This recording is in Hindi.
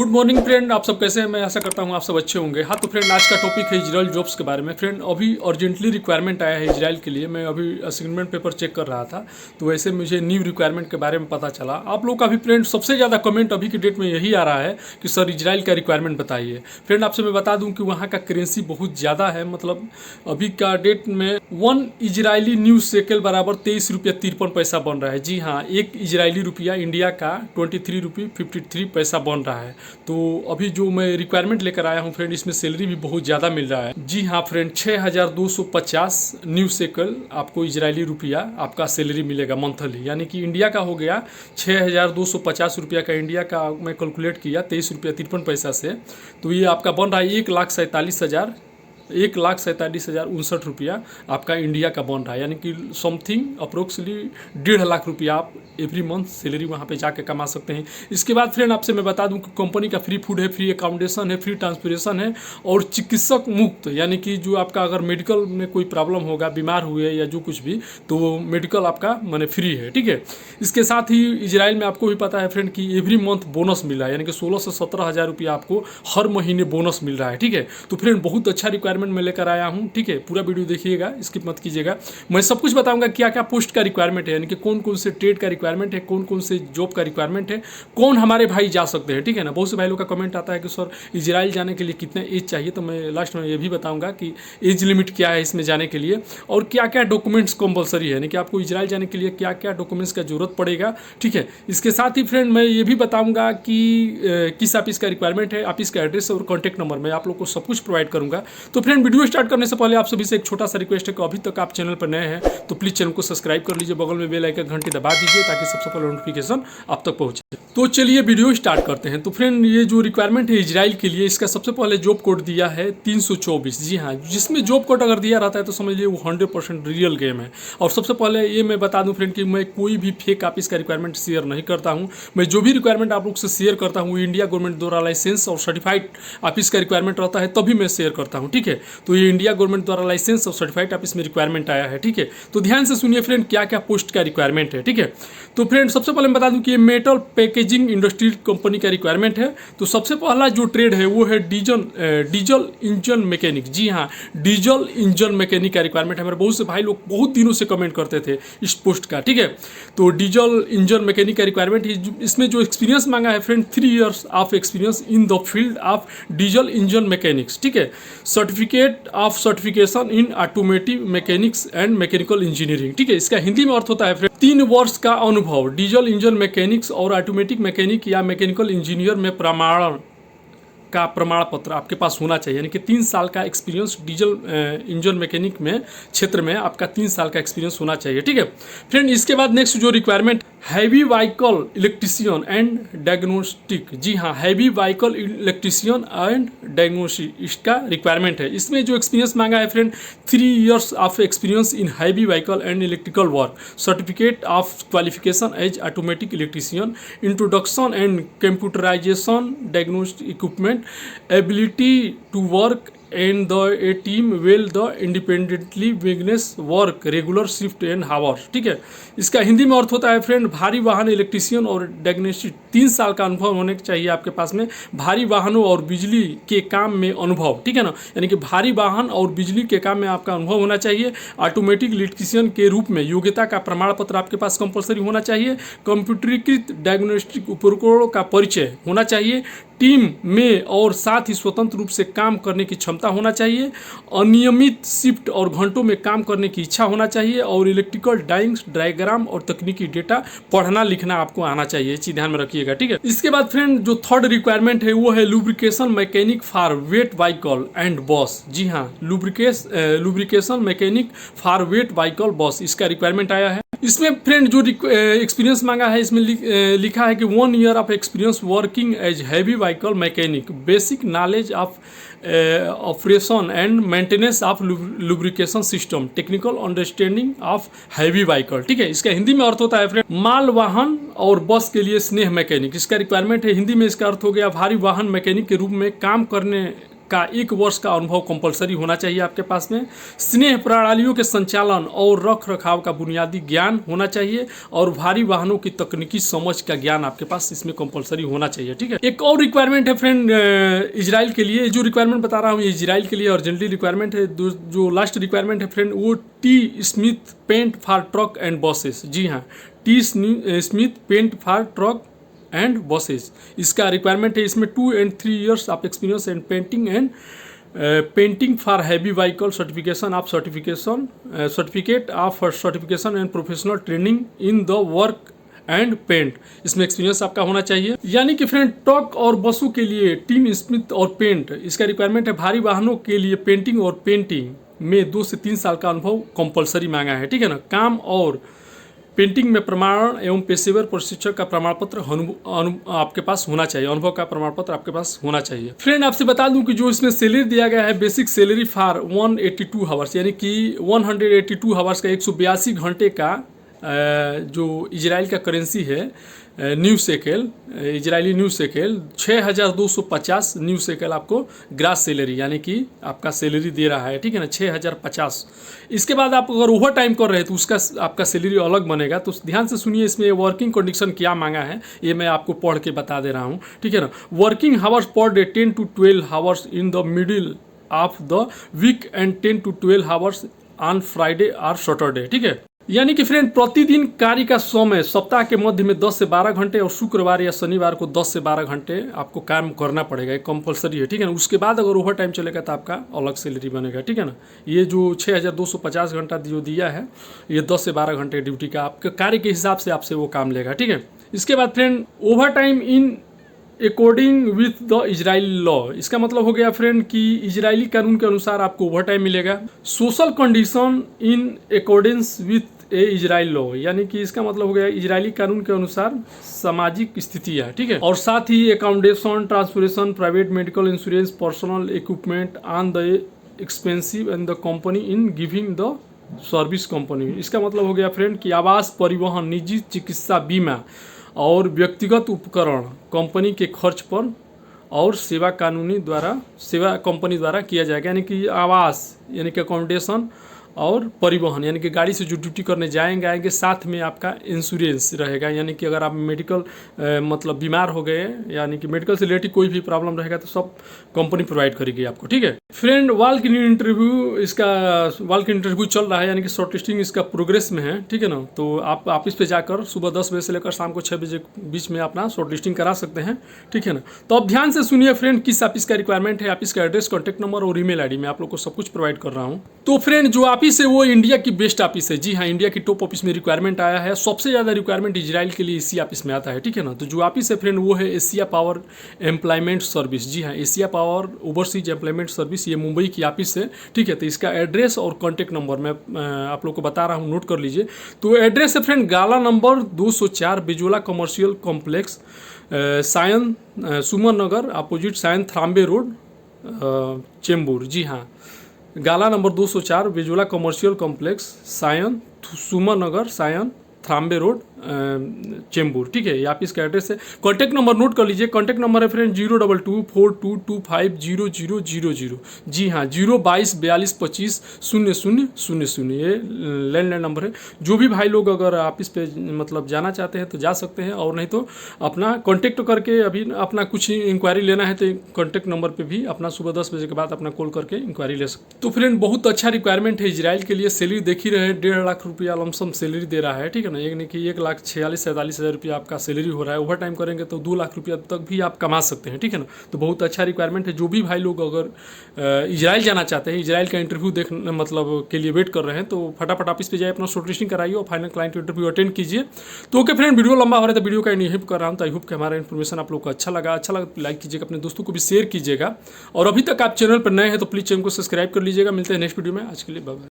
गुड मॉर्निंग फ्रेंड, आप सब कैसे हैं? मैं आशा करता हूं आप सब अच्छे होंगे। हाँ तो फ्रेंड, आज का टॉपिक है इजराइल जॉब्स के बारे में। फ्रेंड, अभी अर्जेंटली रिक्वायरमेंट आया है इजराइल के लिए। मैं अभी असाइनमेंट पेपर चेक कर रहा था, तो वैसे मुझे न्यू रिक्वायरमेंट के बारे में पता चला। आप लोग का भी फ्रेंड सबसे ज़्यादा कमेंट अभी की डेट में यही आ रहा है कि सर इजराइल का रिक्वायरमेंट बताइए। फ्रेंड, आपसे मैं बता दूँ कि वहाँ का करेंसी बहुत ज़्यादा है। मतलब अभी का डेट में 1 इजरायली न्यू शेकेल बराबर 23 रुपया 53 पैसा बन रहा है। जी हाँ, 1 इजरायली रुपया इंडिया का 23 रुपये 53 पैसा बन रहा है। तो अभी जो मैं रिक्वायरमेंट लेकर आया हूँ फ्रेंड, इसमें सैलरी भी बहुत ज़्यादा मिल रहा है। जी हाँ फ्रेंड, 6250 न्यू शेकल आपको इजरायली रुपया आपका सैलरी मिलेगा मंथली। यानी कि इंडिया का हो गया 6250 रुपया का। इंडिया का मैं कैलकुलेट किया 23 रुपया 53 पैसा से, तो ये आपका बन रहा है 1,47,059 रुपया आपका इंडिया का बन रहा है। यानी कि समथिंग अप्रोक्सली 1.5 लाख रुपया आप एवरी मंथ सैलरी वहाँ पे जाके कमा सकते हैं। इसके बाद फ्रेंड, आपसे मैं बता दूं कि कंपनी का फ्री फूड है, फ्री अकोमोडेशन है, फ्री ट्रांसपोर्टेशन है और चिकित्सक मुक्त। यानी कि जो आपका अगर मेडिकल में कोई प्रॉब्लम होगा, बीमार हुए या जो कुछ भी, तो वो मेडिकल आपका माने फ्री है। ठीक है। इसके साथ ही इजराइल में आपको भी पता है फ्रेंड कि एवरी मंथ बोनस मिल रहा है। यानी कि 16 से 17 हज़ार रुपया आपको हर महीने बोनस मिल रहा है। ठीक है। तो फ्रेंड, बहुत अच्छा रिक्वायरमेंट मैं लेकर आया हूँ। ठीक है, पूरा वीडियो देखिएगा, स्किप मत कीजिएगा। मैं सब कुछ बताऊंगा क्या क्या पोस्ट का रिक्वायरमेंट है, यानी कि कौन कौन से ट्रेड का रिक्वायरमेंट है, कौन कौन से जॉब का रिक्वायरमेंट है, कौन हमारे भाई जा सकते हैं। ठीक है ना। बहुत से भाई लोग का कमेंट आता है कि सर इजराइल जाने के लिए कितना एज चाहिए, तो मैं लास्ट में ये भी बताऊंगा कि एज लिमिट क्या है इसमें जाने के लिए और क्या क्या डॉक्यूमेंट्स कंपलसरी है, यानी कि आपको इजराइल जाने के लिए क्या क्या डॉक्यूमेंट्स का जरूरत पड़ेगा। ठीक है। इसके साथ ही फ्रेंड, मैं ये भी बताऊंगा कि किस ऑफिस का रिक्वायरमेंट है, ऑफिस का एड्रेस और कॉन्टैक्ट नंबर मैं आप लोग को सब कुछ प्रोवाइड करूंगा। तो फ्रेंड, वीडियो स्टार्ट करने से पहले आप सभी से एक छोटा सा रिक्वेस्ट है कि अभी तक आप चैनल पर नए हैं तो प्लीज चैनल को सब्सक्राइब कर लीजिए, बगल में बेल आइकन घंटी दबा दीजिए ताकि सबसे पहले नोटिफिकेशन आप तक पहुंचे। तो चलिए वीडियो स्टार्ट करते हैं। तो फ्रेंड, ये जो रिक्वायरमेंट है इजराइल के लिए, इसका सबसे पहले जॉब कोड दिया है 324। जी हाँ, जिसमें जॉब कोड अगर दिया रहता है तो समझ लीजिए वो 100% रियल गेम है। और सबसे पहले ये मैं बता दूं फ्रेंड कि मैं कोई भी फेक ऑफिस का रिक्वायरमेंट शेयर नहीं करता हूँ। मैं जो भी रिक्वायरमेंट आप लोग से शेयर करता हूँ इंडिया गवर्नमेंट द्वारा लाइसेंस और सर्टिफाइड ऑफिस का रिक्वायरमेंट रहता है, तभी मैं शेयर करता हूँ। ठीक है। तो ये इंडिया गवर्नमेंट द्वारा लाइसेंस और सर्टिफाइड ऑफिस में रिक्वायरमेंट आया है। ठीक है। तो ध्यान से सुनिए फ्रेंड क्या क्या पोस्ट का रिक्वायरमेंट है। ठीक है। तो फ्रेंड, सबसे पहले मैं बता दूं कि ये मेटल पैकेजिंग इंडस्ट्री कंपनी का रिक्वायरमेंट है। तो सबसे पहला जो ट्रेड है वो है डीजल इंजन मैकेनिक। जी हाँ, डीजल इंजन मैकेनिक का रिक्वायरमेंट है। मेरे बहुत से भाई लोग बहुत दिनों से कमेंट करते थे इस पोस्ट का। ठीक है। तो डीजल इंजन मैकेनिक का रिक्वायरमेंट है। इसमें जो एक्सपीरियंस मांगा है friend, 3 years of experience in the field of diesel engine mechanics. ठीक है। Certificate of certification in automotive mechanics and mechanical engineering. ठीक है। इसका हिंदी में अर्थ होता है फ्रेंड 3 वर्ष का अनुभव डीजल इंजन मैकेनिक्स और ऑटोमेटिक मैकेनिक या मैकेनिकल इंजीनियर में प्रमाण पत्र आपके पास होना चाहिए। यानी कि 3 साल का एक्सपीरियंस डीजल इंजन मैकेनिक में क्षेत्र में आपका 3 साल का एक्सपीरियंस होना चाहिए। ठीक है फ्रेंड। इसके बाद नेक्स्ट जो requirement, heavy vehicle electrician and diagnostic. जी हाँ, heavy vehicle electrician and diagnostic इसका रिक्वायरमेंट है। इसमें जो एक्सपीरियंस मांगा है friend, 3 years of experience in heavy vehicle and electrical work, certificate of qualification as automatic electrician, introduction and computerization diagnostic equipment, ability to work and a team will the independently business work regular shift and hours. ठीक है। इसका हिंदी में अर्थ होता है फ्रेंड, भारी वाहन इलेक्ट्रीशियन और डायग्नोस्टिक 3 साल का अनुभव होने चाहिए आपके पास में, भारी वाहनों और बिजली के काम में अनुभव। ठीक है ना। यानी कि भारी वाहन और बिजली के काम में आपका अनुभव होना चाहिए। ऑटोमेटिक इलेक्ट्रीशियन के रूप में योग्यता का प्रमाण पत्र आपके पास कंपलसरी होना चाहिए। कंप्यूटरीकृत डायग्नोस्टिक उपकरणों का परिचय होना चाहिए। टीम में और साथ ही स्वतंत्र रूप से काम करने की क्षमता होना चाहिए। अनियमित शिफ्ट और घंटों में काम करने की इच्छा होना चाहिए और इलेक्ट्रिकल ड्राइंग्स, डायग्राम और तकनीकी डेटा पढ़ना लिखना आपको आना चाहिए। चीज ध्यान में रखिएगा। ठीक है। इसके बाद फ्रेंड, जो थर्ड रिक्वायरमेंट है वो है lubrication mechanic for wait vehicle and बस। जी हाँ, lubrication mechanic for wait vehicle बस इसका रिक्वायरमेंट आया है। इसमें फ्रेंड जो एक्सपीरियंस मांगा है, इसमें लिखा है कि 1 year of experience working as heavy vehicle mechanic, basic knowledge of operation and maintenance of lubrication system, technical understanding of heavy vehicle. ठीक है। इसका हिंदी में अर्थ होता है फ्रेंड, माल वाहन और बस के लिए स्नेह मैकेनिक। इसका रिक्वायरमेंट है। हिंदी में इसका अर्थ हो गया भारी वाहन मैकेनिक के रूप में काम का 1 वर्ष का अनुभव कंपलसरी होना चाहिए आपके पास में। स्नेह प्रणालियों के संचालन और रख रखाव का बुनियादी ज्ञान होना चाहिए और भारी वाहनों की तकनीकी समझ का ज्ञान आपके पास इसमें कंपलसरी होना चाहिए, ठीक है। एक और रिक्वायरमेंट है फ्रेंड इजराइल के लिए, जो रिक्वायरमेंट बता रहा हूँ ये इजराइल के लिए अर्जेंटली रिक्वायरमेंट है। जो लास्ट रिक्वायरमेंट है फ्रेंड वो T smith paint for truck and buses. जी हाँ, T smith paint for truck and buses, इसका रिक्वायरमेंट है। इसमें 2 and 3 years of experience and painting for heavy vehicle certification of certificate of certification and professional training in the work and paint, इसमें एक्सपीरियंस आपका होना चाहिए। यानी कि फ्रेंड ट्रक और बसों के लिए टीम स्मिथ और पेंट, इसका रिक्वायरमेंट है। भारी वाहनों के लिए पेंटिंग और पेंटिंग में 2 से 3 साल का अनुभव कंपलसरी मांगा है, ठीक है ना। काम और पेंटिंग में प्रमाण एवं पेशेवर प्रशिक्षक का प्रमाण पत्र आपके पास होना चाहिए, अनुभव का प्रमाण पत्र आपके पास होना चाहिए। फ्रेंड आपसे बता दूं कि जो इसमें सैलरी दिया गया है बेसिक सैलरी फॉर 182 आवर्स, यानी कि 182 आवर्स का 182 घंटे का जो इजराइल का करेंसी है new shekel, Israeli new shekel 6250 new shekel आपको ग्रास सैलरी यानी कि आपका सैलरी दे रहा है, ठीक है ना, 6050। इसके बाद आप अगर ओवर टाइम कर रहे हैं तो उसका आपका सैलरी अलग बनेगा। तो ध्यान से सुनिए, इसमें वर्किंग कंडीशन क्या मांगा है ये मैं आपको पढ़ के बता दे रहा हूँ, ठीक है ना। Working hours per day 10 to 12 hours in the middle of the week and 10 to 12 hours on Friday और सैटरडे, ठीक है। यानी कि फ्रेंड प्रतिदिन कार्य का समय सप्ताह के मध्य में 10 से 12 घंटे और शुक्रवार या शनिवार को 10 से 12 घंटे आपको काम करना पड़ेगा, एक कंपलसरी है, ठीक है ना। उसके बाद अगर ओवर टाइम चलेगा तो आपका अलग सैलरी बनेगा, ठीक है ना। ये जो 6250 घंटा जो दिया है ये 10 से 12 घंटे ड्यूटी का आपके कार्य के हिसाब से आपसे वो काम लेगा, ठीक है। इसके बाद friend over time in according with the Israeli law, इसका मतलब हो गया फ्रेंड कि इजरायली कानून के अनुसार आपको ओवर टाइम मिलेगा। Social condition in accordance with A Israel law, यानी कि इसका मतलब हो गया इजरायली कानून के अनुसार सामाजिक स्थितियाँ, ठीक है। और साथ ही accommodation, transportation, private medical insurance, personal equipment on the expensive and the company in giving the service company. इसका मतलब हो गया फ्रेंड कि आवास, परिवहन, निजी चिकित्सा बीमा और व्यक्तिगत उपकरण कंपनी के खर्च पर और सेवा कंपनी द्वारा किया जाएगा। यानी कि आवास यानी कि अकोमोडेशन और परिवहन यानी कि गाड़ी से जो ड्यूटी करने आएंगे साथ में आपका इंश्योरेंस रहेगा। यानी कि अगर आप मेडिकल मतलब बीमार हो गए यानी कि मेडिकल से रिलेटेड कोई भी प्रॉब्लम रहेगा तो सब कंपनी प्रोवाइड करेगी आपको, ठीक है। फ्रेंड वॉक इन इंटरव्यू चल रहा है, यानी कि शॉर्ट लिस्टिंग इसका प्रोग्रेस में है, ठीक है ना। तो आप ऑफिस पे जाकर सुबह 10 बजे से लेकर शाम को 6 बजे बीच में अपना शॉर्ट लिस्टिंग करा सकते हैं, ठीक है ना। तो अब ध्यान से सुनिए फ्रेंड किस ऑफिस का रिक्वायरमेंट है, ऑफिस का एड्रेस, कॉन्टैक्ट नंबर और ईमेल आईडी मैं आप लोग को सब कुछ प्रोवाइड कर रहा हूँ। तो फ्रेंड जो ऑफिस है वो इंडिया की बेस्ट ऑफिस है। जी हाँ, इंडिया की टॉप ऑफिस में रिक्वायरमेंट आया है। सबसे ज़्यादा रिक्वायरमेंट इजराइल के लिए इसी ऑफिस में आता है, ठीक है ना। तो जो ऑफिस है फ्रेंड वो है एशिया पावर एम्प्लॉयमेंट सर्विस। जी हाँ, Asia power overseas employment service, ये मुंबई की ऑफिस है, ठीक है। तो इसका एड्रेस और कॉन्टैक्ट नंबर मैं आप लोग को बता रहा हूँ, नोट कर लीजिए। तो एड्रेस है फ्रेंड गाला number 204 बिजोला commercial complex, Sion Suman Nagar, opposite Sion थाम्बे road, Chembur. जी हाँ, गाला number 204 बिजोला commercial complex, Sion Suman Nagar, Sion थाम्बे road, Chembur, ठीक है। ये ऑफिस का एड्रेस है। कॉन्टैक्ट नंबर नोट कर लीजिए। कॉन्टैक्ट नंबर है फ्रेंड 02242250000। जी हाँ, 02242250000, ये लैंडलाइन नंबर है। जो भी भाई लोग अगर ऑफिस पे मतलब जाना चाहते हैं तो जा सकते हैं, और नहीं तो अपना कॉन्टैक्ट करके अभी अपना कुछ इंक्वायरी लेना है तो कॉन्टैक्ट नंबर पर भी अपना सुबह 10 बजे के बाद अपना कॉल करके इंक्वायरी ले सकते। तो फ्रेंड बहुत अच्छा रिक्वायरमेंट है इजराइल के लिए। सैलरी देख ही रहे, 1.5 लाख रुपया लमसम सैलरी दे रहा है, ठीक है ना। एक नहीं कि 1,46,000-47,000 रुपया आपका सैलरी हो रहा है। ओवर टाइम करेंगे तो 2 लाख रुपया तक भी आप कमा सकते हैं, ठीक है ना। तो बहुत अच्छा रिक्वायरमेंट है। जो भी भाई लोग अगर इजराइल जाना चाहते हैं, इजराइल का इंटरव्यू देखने मतलब के लिए वेट कर रहे हैं, तो फटाफट ऑफिस पे जाइए, अपना शॉर्ट लिस्टिंग कराइए और फाइनल क्लाइंट इंटरव्यू अटेंड कीजिए। तो ओके फ्रेंड, वीडियो लंबा हो रहा है तो वीडियो का एंड यहीं कर रहा हूँ। तो आई होप कि हमारा इन्फॉर्मेशन आप लोग को अच्छा लगा तो लाइक कीजिएगा, अपने दोस्तों को भी शेयर कीजिएगा, और अभी तक आप चैनल पर नए हैं तो प्लीज़ चैनल को सब्सक्राइब कर लीजिएगा। मिलते हैं नेक्स्ट वीडियो में, आज के लिए बाय बाय।